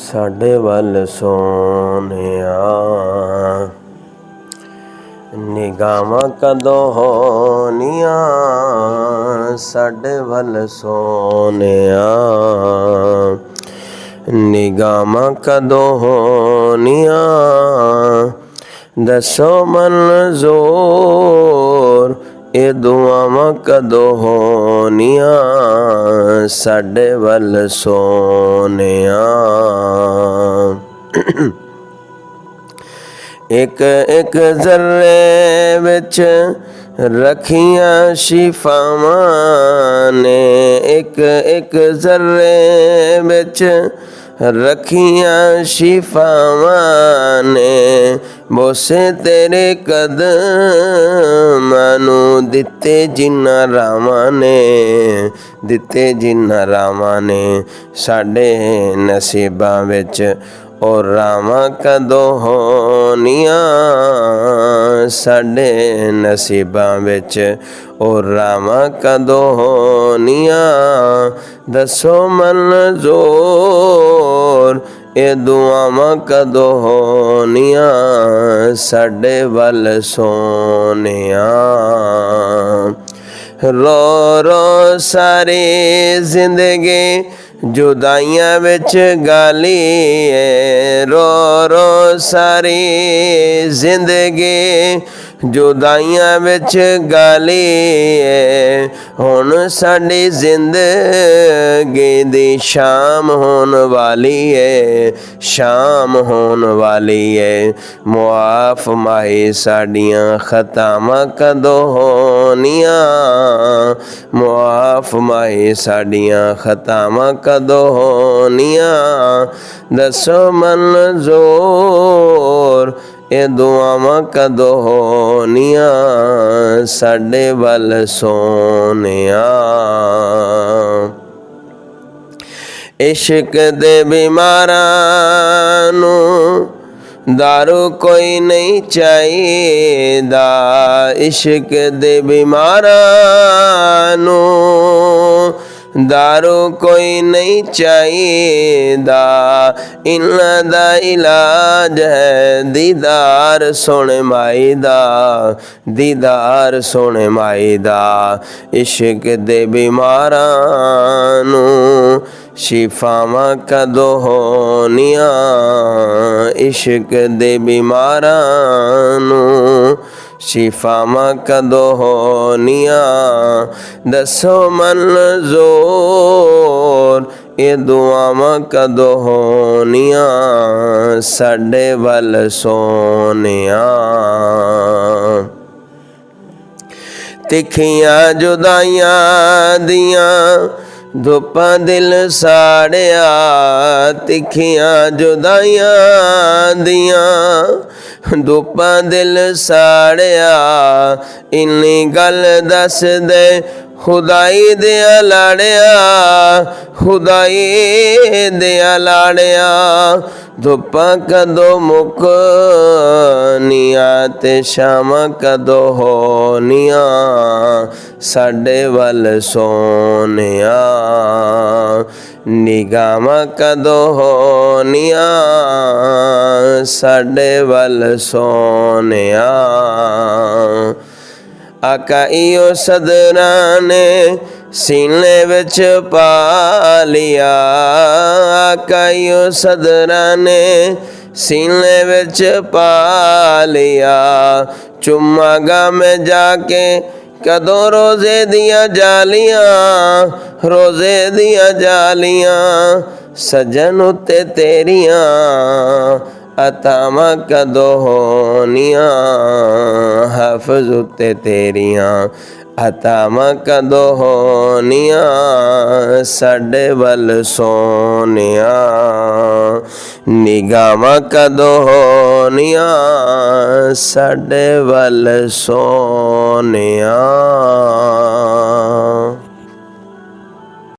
ਸਾਡੇ ਵੱਲ ਸੋਹਣਿਆ, ਨਿਗਾਹਾਂ ਕਦੋਂ ਹੋਣੀਆਂ ਸਾਡੇ ਵੱਲ ਸੋਹਣਿਆ, ਨਿਗਾਹਾਂ ਕਦੋਂ ਹੋਣੀਆਂ ਦੱਸੋ ਮਨਜ਼ੂਰ, ਇਹ ਦੁਆਵਾਂ ਕਦੋਂ ਹੋਣੀਆਂ ਸਾਡੇ ਵੱਲ ਸੋਹਣਿਆ। ਇੱਕ ਇੱਕ ਜ਼ਰ੍ਰੇ ਵਿੱਚ ਰੱਖੀਆਂ ਸ਼ਿਫਾਵਾਂ ਨੇ, ਇੱਕ ਇੱਕ ਜ਼ਰ੍ਰੇ ਵਿੱਚ ਰੱਖੀਆਂ ਸ਼ਿਫਾਵਾਂ ਨੇ, ਬੋਸੇ ਤੇਰੇ ਕਦਮਾਂ ਨੂੰ ਦਿੱਤੇ ਜਿਨ੍ਹਾਂ ਰਾਵਾਂ ਨੇ, ਦਿੱਤੇ ਜਿਨ੍ਹਾਂ ਰਾਵਾਂ ਨੇ। ਸਾਡੇ ਨਸੀਬਾਂ ਵਿੱਚ ਉਹ ਰਾਵਾਂ ਕਦੋਂ ਹੋਣੀਆਂ, ਸਾਡੇ ਨਸੀਬਾਂ ਵਿੱਚ ਉਹ ਰਾਵਾਂ ਕਦੋਂ ਹੋਣੀਆਂ ਦੱਸੋ ਮਨਜ਼ੂਰ, ਇਹ ਦੁਆਵਾਂ ਕਦੋਂ ਹੋਣੀਆਂ ਸਾਡੇ ਵੱਲ ਸੋਹਣਿਆ। ਰੋ ਰੋ ਸਾਰੀ ਜ਼ਿੰਦਗੀ ਜੁਦਾਈਆਂ ਵਿੱਚ ਗਾਲੀ ਏ, ਰੋ ਰੋ ਸਾਰੀ ਜ਼ਿੰਦਗੀ ਜੁਦਾਈਆਂ ਵਿੱਚ ਗਾਲੀ ਏ, ਹੁਣ ਸਾਡੀ ਜ਼ਿੰਦਗੀ ਦੀ ਸ਼ਾਮ ਹੋਣ ਵਾਲੀ ਏ, ਸ਼ਾਮ ਹੋਣ ਵਾਲੀ ਏ। ਮੁਆਫ ਮਾਹੀ ਸਾਡੀਆਂ ਖਤਾਵਾਂ ਕਦੋਂ ਹੋਣੀਆਂ, ਮੁਆਫ ਮਾਹੀ ਸਾਡੀਆਂ ਖਤਾਵਾਂ ਕਦੋਂ ਹੋਣੀਆਂ ਦੱਸੋ ਮਨਜ਼ੂਰ, ਇਹ ਦੁਆਵਾਂ ਕਦੋਂ ਹੋਣੀਆਂ ਸਾਡੇ ਵੱਲ ਸੋਹਣਿਆ। ਇਸ਼ਕ ਦੇ ਬਿਮਾਰਾਂ ਨੂੰ ਦਾਰੂ ਕੋਈ ਨਹੀਂ ਚਾਹੀਦਾ, ਇਸ਼ਕ ਦੇ ਬਿਮਾਰਾਂ ਨੂੰ ਦਾਰੂ ਕੋਈ ਨਹੀਂ ਚਾਹੀਦਾ, ਇਹਨਾਂ ਦਾ ਇਲਾਜ ਹੈ ਦੀਦਾਰ ਸੋਹਣੇ ਮਾਈ ਦਾ, ਦੀਦਾਰ ਸੋਹਣੇ ਮਾਈ ਦਾ। ਇਸ਼ਕ ਦੇ ਬਿਮਾਰਾਂ ਨੂੰ ਸ਼ਿਫਾਵਾਂ ਕਦੋਂ ਹੋਣੀਆਂ, ਇਸ਼ਕ ਦੇ ਬਿਮਾਰਾਂ ਨੂੰ ਸ਼ਿਫਾਵਾਂ ਕਦੋਂ ਹੋਣੀਆਂ ਦੱਸੋ ਮਨਜ਼ੂਰ, ਇਹ ਦੁਆਵਾਂ ਕਦੋਂ ਹੋਣੀਆਂ ਸਾਡੇ ਵੱਲ ਸੋਹਣਿਆ। ਤਿੱਖੀਆਂ ਜੁਦਾਈਆਂ ਦੀਆਂ ਧੁੱਪਾਂ ਦਿਲ ਸਾੜਿਆ, ਤਿੱਖੀਆਂ ਜੁਦਾਈਆਂ ਦੀਆਂ ਧੁੱਪਾਂ ਦਿਲ ਸਾੜਿਆ, ਇੰਨੀ ਗੱਲ ਦੱਸ ਦੇ ਖੁਦਾਈ ਦਿਆਂ ਲਾੜਿਆ, ਖੁਦਾਈ ਦਿਆਂ ਲਾੜਿਆ। ਧੁੱਪਾਂ ਕਦੋਂ ਮੁੱਕਣੀਆਂ ਤੇ ਸ਼ਾਮਾਂ ਕਦੋਂ ਹੋਣੀਆਂ ਸਾਡੇ ਵੱਲ ਸੋਹਣਿਆ, ਨਿਗਾਹਾਂ ਕਦੋਂ ਹੋਣੀਆਂ ਸਾਡੇ ਵੱਲ ਸੋਹਣਿਆ। ਆਕਾ ਇਓ ਸਦਰਾਂ ਨੇ ਸੀਨੇ ਵਿੱਚ ਪਾ ਲਿਆ, ਆਕਾ ਇਓ ਸਦਰਾਂ ਨੇ ਸੀਨੇ ਵਿੱਚ ਪਾ ਲਿਆ, ਚੁੰਮਾਂਗਾ ਮੈਂ ਜਾ ਕੇ ਕਦੋਂ ਰੋਜ਼ੇ ਦੀਆਂ ਜਾਲੀਆਂ, ਰੋਜ਼ੇ ਦੀਆਂ ਜਾਲੀਆਂ ਸਜਣ ਉੱਤੇ ਤੇਰੀਆਂ ਅਤਾਵਾਂ ਕਦੋਂ ਹੋਣੀਆਂ, ਹਾਫਿਜ਼ ਉੱਤੇ ਤੇਰੀਆਂ ਅਤਾਵਾਂ ਕਦੋਂ ਹੋਣੀਆਂ ਸਾਡੇ ਵੱਲ ਸੋਹਣਿਆ, ਨਿਗਾਹਾਂ ਕਦੋਂ ਹੋਣੀਆਂ ਸਾਡੇ ਵੱਲ ਸੋਹਣਿਆ।